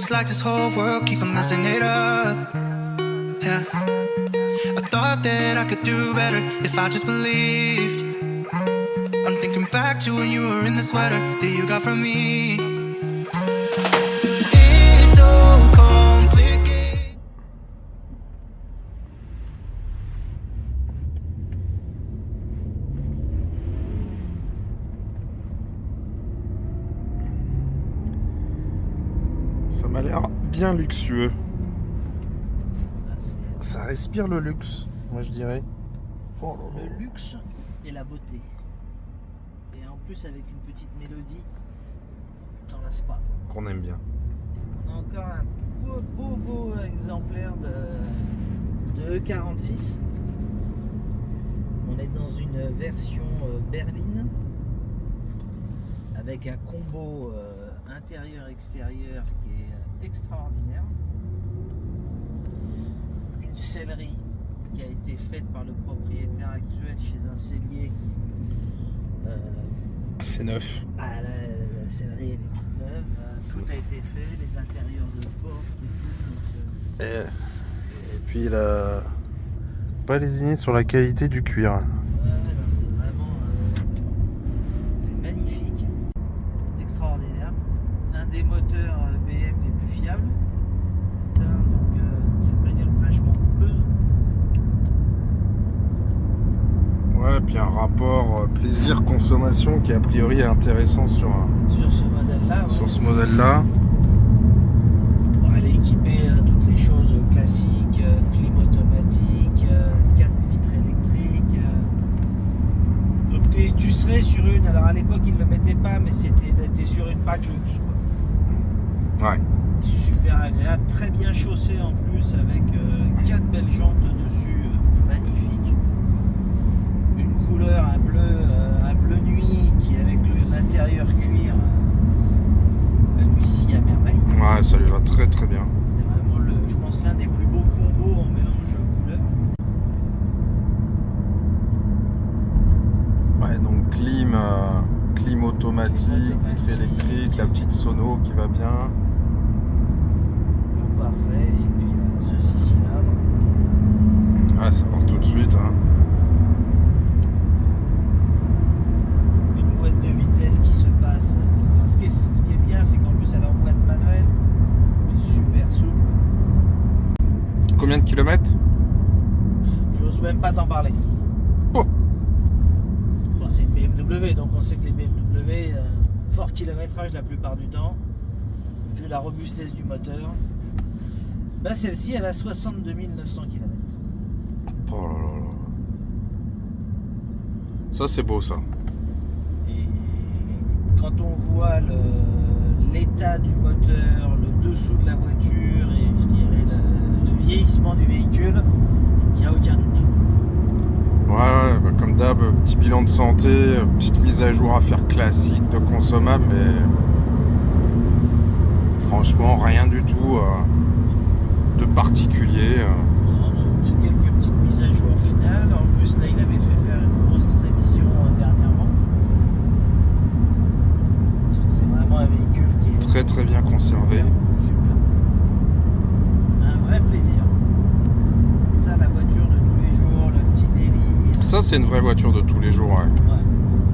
It's like this whole world keeps on messing it up. Yeah. I thought that I could do better if I just believed. I'm thinking back to when you were in the sweater that you got from me. It's so complicated. Ça m'a l'air bien luxueux. Ça respire le luxe, moi je dirais. Oh là là. Le luxe et la beauté. Et en plus avec une petite mélodie, t'en lasses pas. Qu'on aime bien. On a encore un beau exemplaire de E46. On est dans une version berline avec un combo intérieur-extérieur qui est extraordinaire. Une sellerie qui a été faite par le propriétaire actuel chez un sellier. C'est neuf. Ah, la sellerie elle est toute neuve, tout a été fait, les intérieurs de porte et tout. Et puis il a pas lésiné sur la qualité du cuir. Ouais, non, c'est vraiment c'est magnifique, extraordinaire. Un des moteurs BM les plus fiables. Donc c'est une bagnole vachement coupleuse. Ouais, puis un rapport plaisir-consommation qui a priori est intéressant sur Sur ce modèle-là. sur Ouais. ce modèle-là. Bon, elle est équipée toutes les choses classiques, clim automatique, 4 vitres électriques. Donc tu serais sur une, alors à l'époque ils ne le mettaient pas, mais t'es sur une PAC luxe quoi. Ouais. Super agréable, très bien chaussée en plus avec 4 belles jantes dessus, magnifiques. Une couleur, un bleu nuit qui avec l'intérieur cuir lui scie à merveille. Ouais, ça lui va très très bien. C'est vraiment je pense l'un des plus beaux combos en mélange couleur. Ouais, donc clim automatique, vitre électrique, la petite sono qui va bien. Tout parfait et puis ce 6 cylindres. Ouais, ça part tout de suite. Hein. Une boîte de vitesse qui se passe. Alors, ce qui est bien, c'est qu'en plus elle est en boîte manuelle, mais super souple. Combien de kilomètres? J'ose même pas t'en parler. Oh. Bon, c'est une BMW, donc on sait que les BMW, fort kilométrage la plupart du temps, vu la robustesse du moteur. Bah, celle-ci, elle a 62 900 km. Oh là là là. Ça c'est beau ça. Et quand on voit l'état du moteur, le dessous de la voiture et je dirais le vieillissement du véhicule, il n'y a aucun doute. Ouais, bah comme d'hab, petit bilan de santé, petite mise à jour à faire classique de consommable, mais franchement rien du tout de particulier. Il y a quelques petites mises à jour finales. En plus, là, il avait fait faire une grosse révision dernièrement. Donc, c'est vraiment un véhicule qui est Très très bien conservé. super. Un vrai plaisir. Ça, la voiture de tous les jours, le petit délire. Ça c'est une vraie voiture de tous les jours, ouais. Ouais.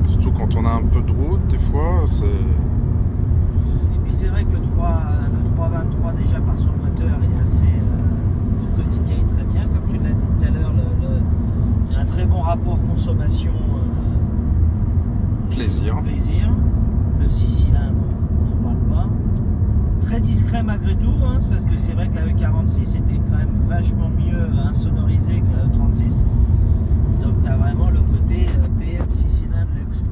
Surtout quand on a un peu de route, des fois, c'est... Et puis, c'est vrai que le 323, déjà par son moteur, est assez. Au quotidien, il est très bien. Comme tu l'as dit tout à l'heure, il y a un très bon rapport consommation. Plaisir. Le 6 cylindres, on n'en parle pas. Très discret malgré tout, hein, parce que c'est vrai que la E46 était quand même vachement mieux insonorisée que la E36. Donc tu as vraiment le côté PM 6 cylindres luxe.